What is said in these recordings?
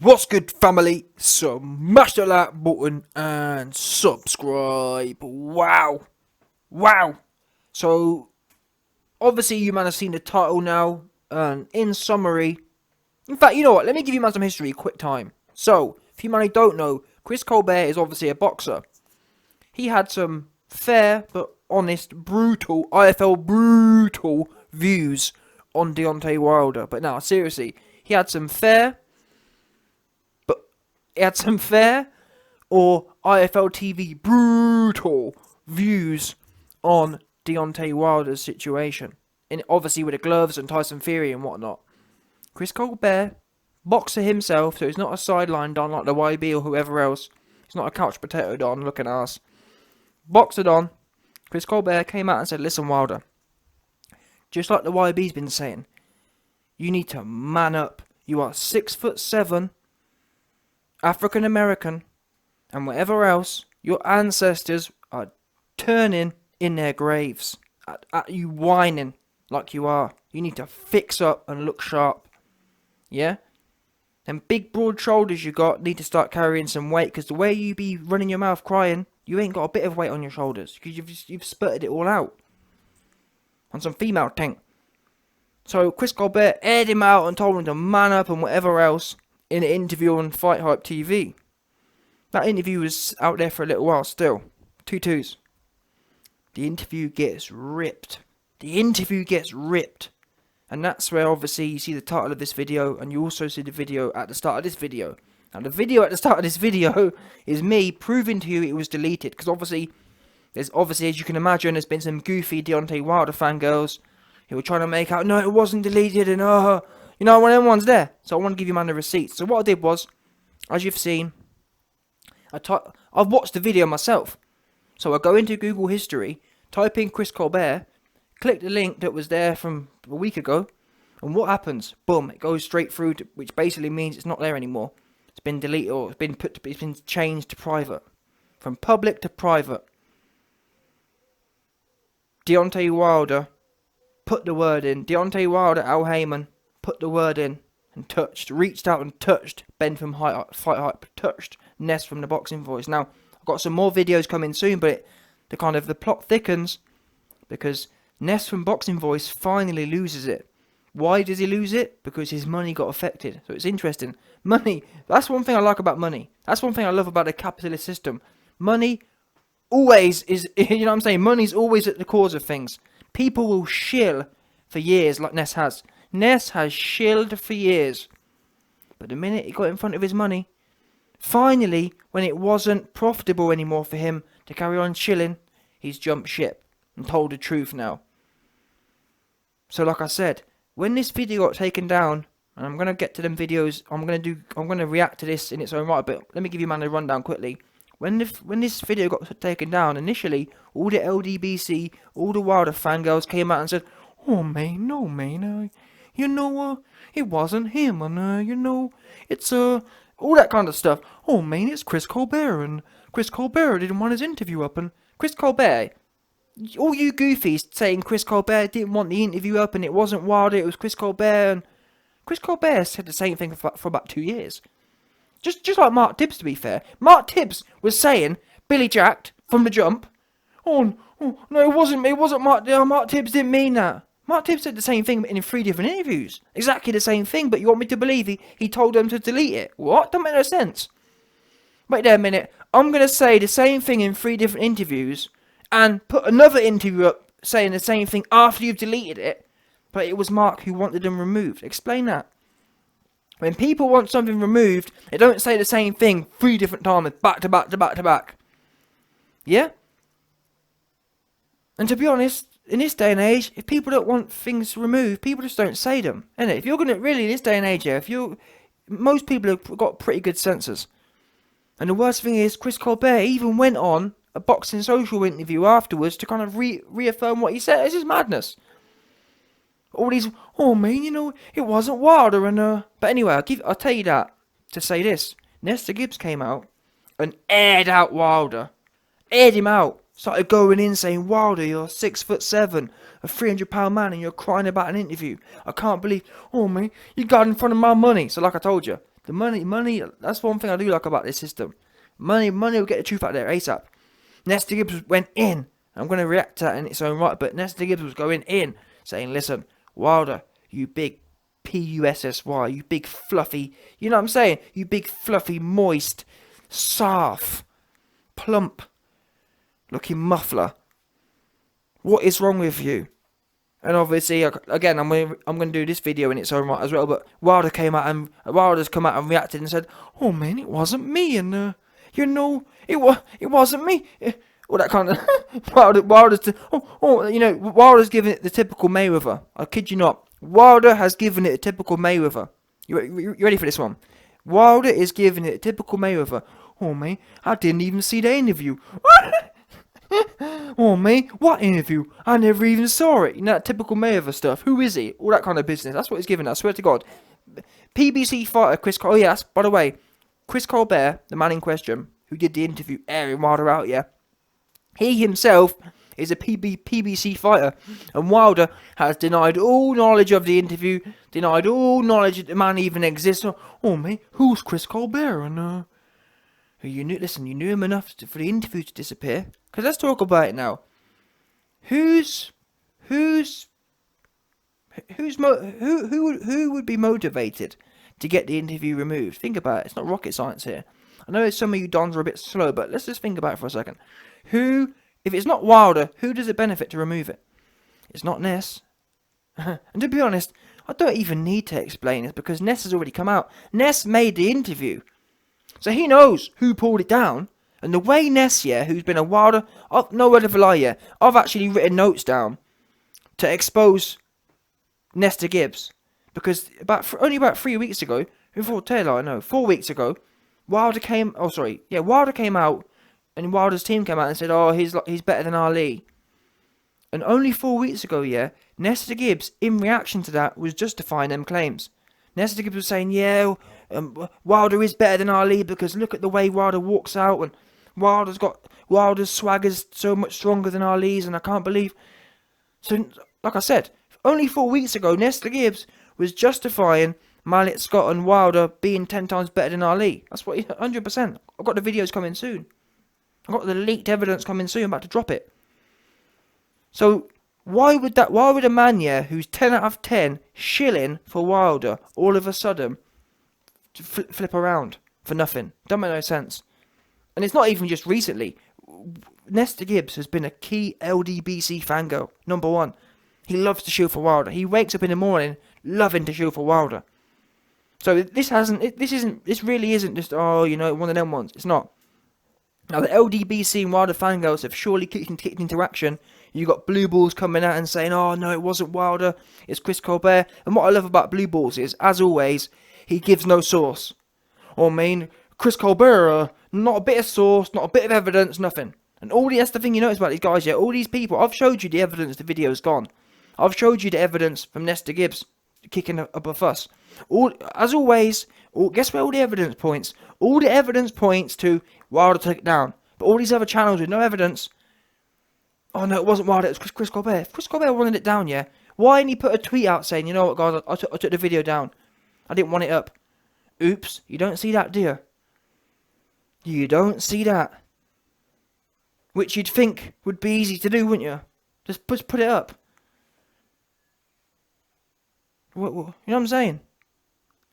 What's good, family? Smash the like button and subscribe. Wow. So obviously you man have seen the title now. And in summary, in fact, you know what? Let me give you man some history, quick time. So if you man who don't know, Chris Colbert is obviously a boxer. He had some fair but honest, brutal IFL brutal views on Deontay Wilder. But now seriously, he had some fair or IFL TV brutal views on Deontay Wilder's situation. And obviously with the gloves and Tyson Fury and whatnot. Chris Colbert, boxer himself, so he's not a sideline don like the YB or whoever else. He's not a couch potato don looking ass. Boxer don. Chris Colbert came out and said, listen Wilder, just like the YB's been saying, you need to man up. You are 6'7", African American, and whatever else, your ancestors are turning in their graves at you whining like you are. You need to fix up and look sharp. Yeah? Them big broad shoulders you got need to start carrying some weight, because the way you be running your mouth crying, you ain't got a bit of weight on your shoulders, because you've spurted it all out on some female tank. So Chris Colbert aired him out and told him to man up and whatever else in an interview on FightHype TV. That interview was out there for a little while still. 2-2s. The interview gets ripped. And that's where obviously you see the title of this video, and you also see the video at the start of this video. Now the video at the start of this video is me proving to you it was deleted, because obviously, as you can imagine, there's been some goofy Deontay Wilder fangirls who were trying to make out, no, it wasn't deleted, and you know, one of them ones there. So I want to give you man the receipts. So what I did was, as you've seen, I've watched the video myself. So I go into Google history, type in Chris Colbert, click the link that was there from a week ago, and what happens? Boom, it goes straight through, which basically means it's not there anymore. It's been deleted, or it's been changed to private, from public to private. Deontay Wilder put the word in. Deontay Wilder, Al Heyman, put the word in and reached out and touched Ben from FightHype, touched Ness from the Boxing Voice. Now, I've got some more videos coming soon, but the plot thickens because Ness from Boxing Voice finally loses it. Why does he lose it? Because his money got affected. So it's interesting. Money, that's one thing I like about money. That's one thing I love about the capitalist system. Money always is, you know what I'm saying? Money's always at the cause of things. People will shill for years like Ness has. Ness has shilled for years. But the minute he got in front of his money, finally, when it wasn't profitable anymore for him to carry on shilling, he's jumped ship and told the truth now. So like I said, when this video got taken down, and I'm going to get to them videos, I'm going to react to this in its own right, but let me give you man a rundown quickly. When this video got taken down, initially, all the LDBC, all the Wilder fangirls came out and said, oh man, no man, you know, it wasn't him, and you know, it's all that kind of stuff. Oh man, it's Chris Colbert, and Chris Colbert didn't want his interview up, and Chris Colbert, all you goofies saying Chris Colbert didn't want the interview up, and it wasn't Wilder, it was Chris Colbert, and Chris Colbert said the same thing for about 2 years. Just like Mark Tibbs, to be fair. Mark Tibbs was saying Billy jacked from the jump. Oh no, it wasn't Mark. Mark Tibbs didn't mean that. Mark Tibbs said the same thing in 3 different interviews. Exactly the same thing, but you want me to believe he told them to delete it? What? Don't make no sense. Wait there a minute. I'm going to say the same thing in 3 different interviews and put another interview up saying the same thing after you've deleted it, but it was Mark who wanted them removed. Explain that. When people want something removed, they don't say the same thing 3 different times, back to back to back to back. Yeah? And to be honest, in this day and age, if people don't want things removed, people just don't say them. Innit? If you're gonna really, in this day and age, yeah, most people have got pretty good senses. And the worst thing is, Chris Colbert even went on a Boxing Social interview afterwards to kind of reaffirm what he said. This is madness. All these, oh man, you know, it wasn't Wilder, and but anyway, I'll tell you that to say this. Nesta Gibbs came out and aired out Wilder, aired him out, started going in saying, Wilder, you're 6'7", a 300-pound man, and you're crying about an interview. I can't believe, oh man, you got in front of my money. So like I told you, The money, that's one thing I do like about this system. Money will get the truth out there ASAP. Nesta Gibbs went in. I'm going to react to that in its own right, but Nesta Gibbs was going in, saying, listen, Wilder, you big P-U-S-S-Y, you big fluffy, you know what I'm saying? You big fluffy, moist, soft, plump looking muffler. What is wrong with you? And obviously, again, I'm going to do this video in its own right as well, but Wilder's come out and reacted and said, oh man, it wasn't me, and you know, it wasn't me. All that kind of Wilder's giving it the typical Mayweather. I kid you not. Wilder has given it a typical Mayweather. You ready for this one? Wilder is giving it a typical Mayweather. Oh man, I didn't even see the interview. Oh man, what interview? I never even saw it. You know, that typical Mayweather stuff. Who is he? All that kind of business. That's what he's giving. I swear to God. PBC fighter Chris. Oh yes, by the way, Chris Colbert, the man in question, who did the interview, airing Wilder out. Yeah. He himself is a PBC fighter, and Wilder has denied all knowledge of the interview, denied all knowledge that the man even exists. Oh man, who's Chris Colbert? And you knew him enough for the interview to disappear. Because let's talk about it now. Who would be motivated to get the interview removed? Think about it. It's not rocket science here. I know some of you dons are a bit slow, but let's just think about it for a second. If it's not Wilder, who does it benefit to remove it? It's not Ness. And to be honest, I don't even need to explain this because Ness has already come out. Ness made the interview. So he knows who pulled it down. And the way Ness, who's been a Wilder, no word of a lie, I've actually written notes down to expose Nesta Gibbs. Because only about 3 weeks ago, 4 weeks ago, Wilder came out, and Wilder's team came out and said, oh, he's better than Ali. And only 4 weeks ago, Nesta Gibbs, in reaction to that, was justifying them claims. Nesta Gibbs was saying, Wilder is better than Ali because look at the way Wilder walks out, and Wilder's swagger's so much stronger than Ali's, and I can't believe. So, like I said, only 4 weeks ago, Nesta Gibbs was justifying Mallet Scott and Wilder being 10 times better than Ali. That's what 100%. I've got the videos coming soon. I've got the leaked evidence coming soon. I'm about to drop it. So why would a man who's 10 out of 10 shilling for Wilder all of a sudden flip around for nothing? Don't make no sense. And it's not even just recently. Nesta Gibbs has been a key LDBC fangirl, number one. He loves to shield for Wilder. He wakes up in the morning loving to shield for Wilder. So this really isn't just one of them ones. It's not. Now the LDBC and Wilder fangirls have surely kicked into action. You got Blue Balls coming out and saying, "Oh no, it wasn't Wilder. It's Chris Colbert." And what I love about Blue Balls is, as always, he gives no source. Or Chris Colbert, not a bit of source, not a bit of evidence, nothing. And that's the thing you notice about these guys, all these people, I've showed you the evidence the video's gone. I've showed you the evidence from Nesta Gibbs kicking up a fuss. As always, guess where all the evidence points? All the evidence points to Wilder took it down. But all these other channels with no evidence, oh no, it wasn't Wilder, it was Chris Colbert. If Chris Colbert wanted it down, why didn't he put a tweet out saying, you know what guys, I took the video down. I didn't want it up. Oops, you don't see that, do you? You don't see that. Which you'd think would be easy to do, wouldn't you? Just put it up. You know what I'm saying?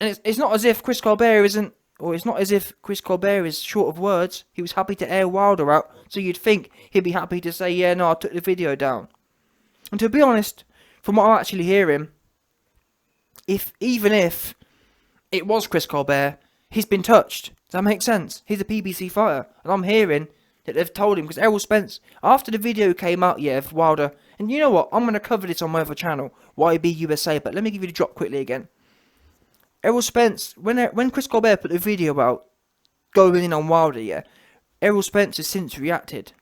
And it's not as if Chris Colbert isn't, or it's not as if Chris Colbert is short of words. He was happy to air Wilder out, so you'd think he'd be happy to say, yeah, no, I took the video down. And to be honest, from what I'm actually hearing, even if it was Chris Colbert, he's been touched. Does that make sense? He's a PBC fighter, and I'm hearing that they've told him, because Errol Spence, after the video came out, of Wilder, and you know what, I'm going to cover this on my other channel, YB USA, but let me give you the drop quickly again. Errol Spence, when Chris Colbert put the video out, going in on Wilder, Errol Spence has since reacted.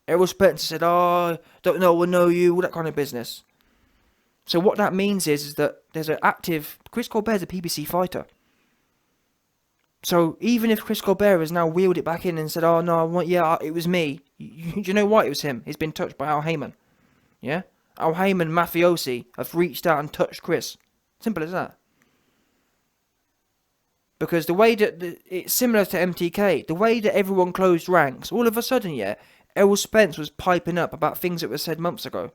Errol Spence said, oh, don't know, we'll know you, all that kind of business. So what that means is that there's an active, Chris Colbert's a PBC fighter. So even if Chris Colbert has now wheeled it back in and said, oh no, it was me. You know why it was him? He's been touched by Al Heyman. Yeah? Al Heyman mafiosi have reached out and touched Chris. Simple as that. Because the way that it's similar to MTK, the way that everyone closed ranks, all of a sudden, yeah, Errol Spence was piping up about things that were said months ago.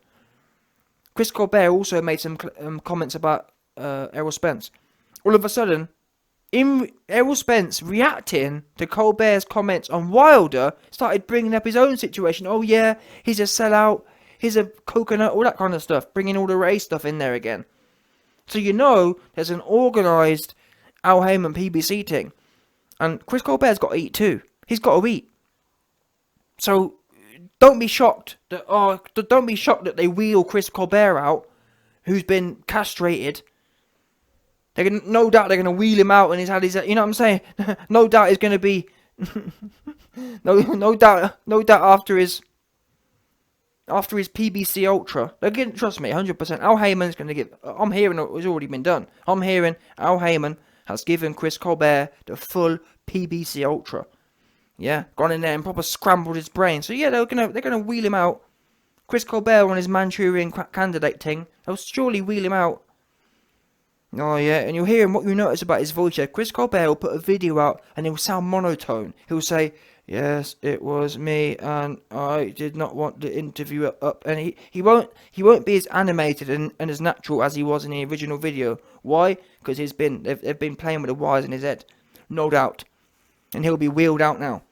Chris Colbert also made some comments about Errol Spence. All of a sudden, Errol Spence reacting to Colbert's comments on Wilder, started bringing up his own situation. Oh yeah, he's a sellout, he's a coconut, all that kind of stuff, bringing all the race stuff in there again. So you know there's an organised Al Heyman PBC thing. And Chris Colbert's got to eat too. He's got to eat. So don't be shocked that they wheel Chris Colbert out, who's been castrated. No doubt they're gonna wheel him out, and he's had his, you know what I'm saying? No doubt he's gonna be, no doubt after his PBC Ultra. Again, trust me, 100%. Al Heyman's gonna give. I'm hearing it's already been done. I'm hearing Al Heyman has given Chris Colbert the full PBC Ultra. Yeah, gone in there and proper scrambled his brain. So yeah, they're gonna wheel him out. Chris Colbert on his Manchurian candidate thing. They'll surely wheel him out. Oh yeah, and you'll hear him, what you notice about his voice. Yeah, Chris Colbert will put a video out and it will sound monotone. He'll say, "Yes, it was me, and I did not want the interview up." And he won't be as animated and as natural as he was in the original video. Why? Because they've been playing with the wires in his head, no doubt. And he'll be wheeled out now,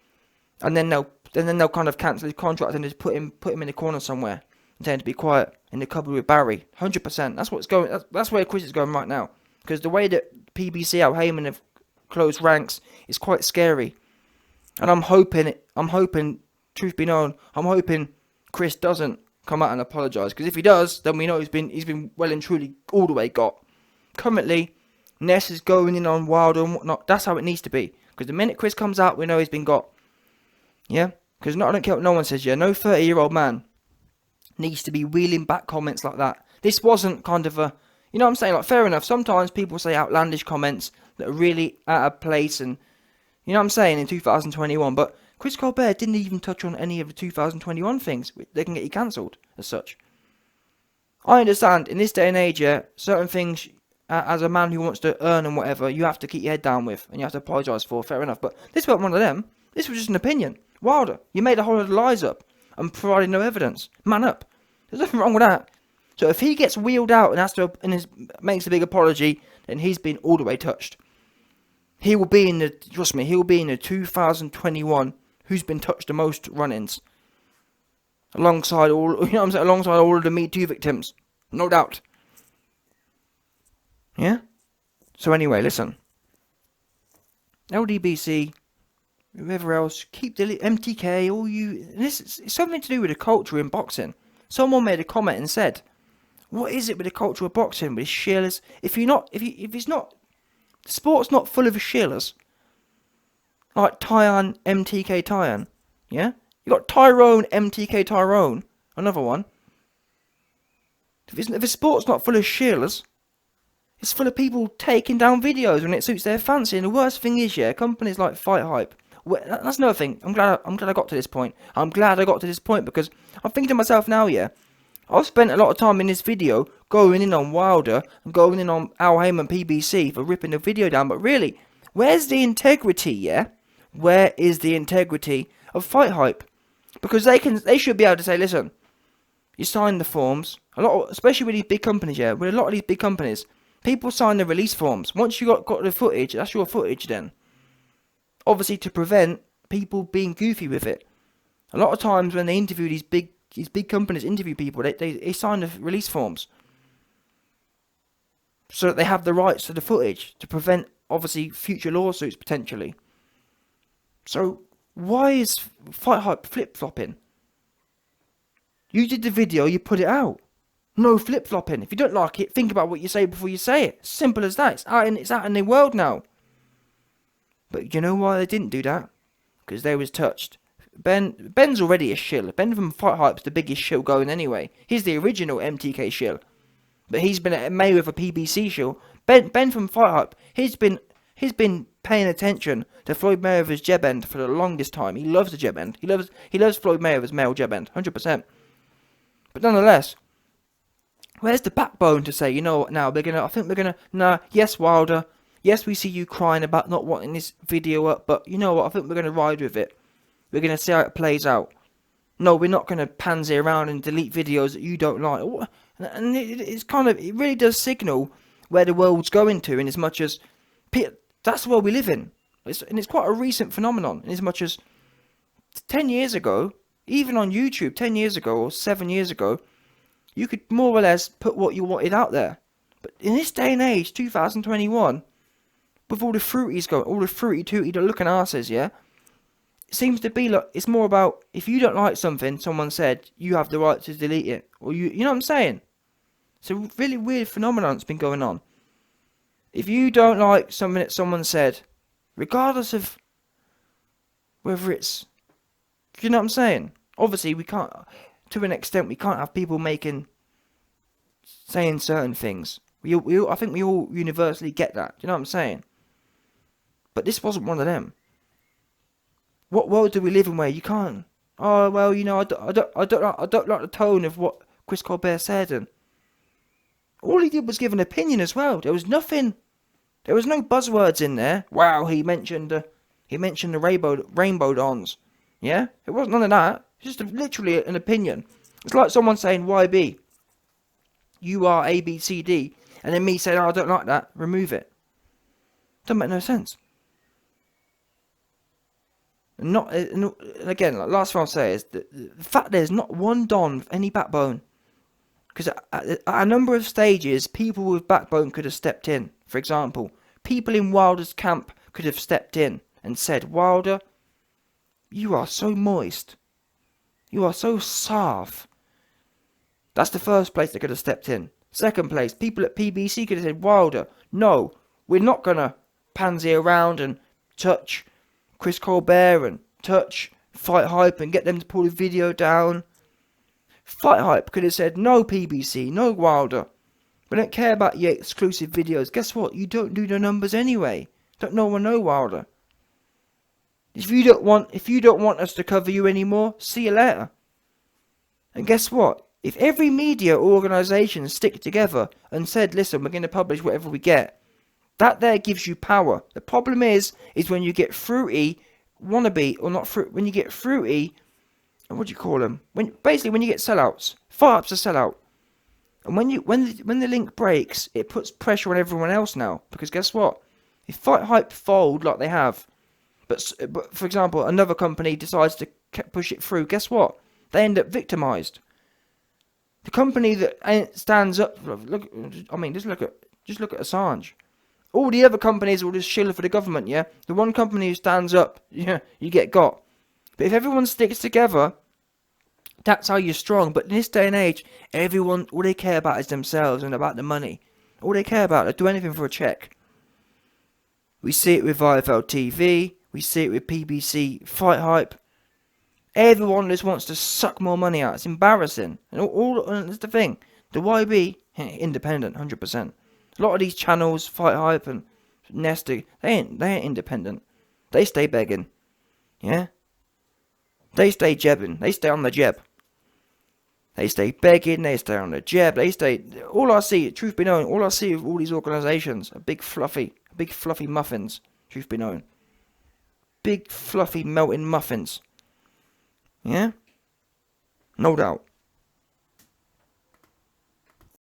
and then they'll kind of cancel his contract and just put him in the corner somewhere and tell him to be quiet in the cupboard with Barry. 100%. That's what's going. That's where Chris is going right now. Because the way that PBC Al Heyman have closed ranks is quite scary. And I'm hoping, truth be known, I'm hoping Chris doesn't come out and apologise. Because if he does, then we know he's been well and truly all the way got. Currently, Ness is going in on Wilder and whatnot. That's how it needs to be. Because the minute Chris comes out, we know he's been got. Yeah? Because I don't care what no one says, yeah. No 30-year-old man needs to be wheeling back comments like that. This wasn't kind of a, you know what I'm saying? Like, fair enough. Sometimes people say outlandish comments that are really out of place and, you know what I'm saying, in 2021. But Chris Colbert didn't even touch on any of the 2021 things. They can get you cancelled as such. I understand, in this day and age, yeah, certain things, as a man who wants to earn and whatever, you have to keep your head down with, and you have to apologise for, fair enough. But this wasn't one of them. This was just an opinion. Wilder, you made a whole lot of lies up and provided no evidence. Man up. There's nothing wrong with that. So if he gets wheeled out and makes a big apology, then he's been all the way touched. He will be in the 2021 who's been touched the most run-ins. Alongside all of the Me Too victims. No doubt. Yeah? So anyway, listen. LDBC, whoever else, keep the MTK, all you. It's something to do with the culture in boxing. Someone made a comment and said, "What is it with the culture of boxing with shillers? If the sport's not full of shillers, like Tyan, MTK Tyan, yeah, you got Tyrone, MTK Tyrone, another one. If the sport's not full of shillers, it's full of people taking down videos when it suits their fancy. And the worst thing is, yeah, companies like FightHype. That's another thing. I'm glad I got to this point. I'm glad I got to this point because I'm thinking to myself now, yeah, I've spent a lot of time in this video going in on Wilder and going in on Al Heyman PBC for ripping the video down. But really, where's the integrity, yeah? Where is the integrity of FightHype? Because they should be able to say, listen, you signed the forms. Especially with these big companies, yeah. With a lot of these big companies, people sign the release forms. Once you got the footage, that's your footage then. Obviously to prevent people being goofy with it. A lot of times when they interview these big companies interview people, they sign the release forms. So that they have the rights to the footage to prevent obviously future lawsuits potentially. So why is FightHype flip-flopping? You did the video, you put it out. No flip-flopping. If you don't like it, think about what you say before you say it. Simple as that. It's out in the world now. But you know why they didn't do that? Because they was touched. Ben's already a shill. Ben from FightHype's the biggest shill going anyway. He's the original MTK shill. But he's been a Mayweather PBC shill. Ben from FightHype, he's been paying attention to Floyd Mayweather's jab end for the longest time. He loves the jab end. He loves Floyd Mayweather's male jab end, 100%. But nonetheless, where's the backbone to say, you know what, now yes, Wilder, Yes, we see you crying about not wanting this video up, but you know what? I think we're going to ride with it. We're going to see how it plays out. No, we're not going to pansy around and delete videos that you don't like. And it's kind of, it really does signal where the world's going to, in as much as that's the world we live in. And it's quite a recent phenomenon, in as much as 10 years ago, even on YouTube, 10 years ago or 7 years ago, you could more or less put what you wanted out there. But in this day and age, 2021, with all the fruities going, all the fruity tooty looking asses, yeah, it seems to be like it's more about, if you don't like something someone said, you have the right to delete it, or you know what I'm saying? It's a really weird phenomenon that's been going on. If you don't like something that someone said, regardless of whether it's, you know what I'm saying? Obviously, we can't, to an extent, we can't have people saying certain things. I think we all universally get that. Do you know what I'm saying? But this wasn't one of them. What world do we live in where you can't? Oh well, you know, I don't like the tone of what Chris Colbert said, and all he did was give an opinion as well. There was nothing. There was no buzzwords in there. Wow, he mentioned the rainbow dons. Yeah, it wasn't none of that. It's just literally an opinion. It's like someone saying YB. You are A B C D, and then me saying, oh, I don't like that. Remove it. Doesn't make no sense. And again, like last thing I'll say is the fact there's not one don with any backbone. Because at a number of stages, people with backbone could have stepped in. For example, people in Wilder's camp could have stepped in and said, Wilder, you are so moist. You are so soft. That's the first place they could have stepped in. Second place, people at PBC could have said, Wilder, no, we're not going to pansy around and touch Chris Colbert and touch FightHype and get them to pull the video down. FightHype could have said, no PBC, no Wilder. We don't care about your exclusive videos. Guess what? You don't do the numbers anyway. Don't no one know Wilder. If you don't want us to cover you anymore, see you later. And guess what? If every media organisation stick together and said, listen, we're going to publish whatever we get, that there gives you power. The problem is when you get fruity, wannabe, or not fruit, when you get fruity, what do you call them? When you get sellouts. FightHype's a sellout. And when the link breaks, it puts pressure on everyone else now. Because guess what? If FightHype fold like they have, but for example, another company decides to push it through, guess what? They end up victimised. The company that stands up, just look at Assange. All the other companies will just shill for the government, yeah? The one company who stands up, yeah, you get got. But if everyone sticks together, that's how you're strong. But in this day and age, everyone, all they care about is themselves and about the money. All they care about, they'll do anything for a check. We see it with IFL TV. We see it with PBC, FightHype. Everyone just wants to suck more money out. It's embarrassing. And that's the thing. The YB, independent, 100%. A lot of these channels, FightHype and Nesta, they ain't independent. They stay begging. Yeah? They stay jebbing. They stay on the jeb. They stay begging. They stay on the jeb. All I see, truth be known, all I see of all these organisations are big fluffy muffins. Truth be known. Big fluffy melting muffins. Yeah? No doubt.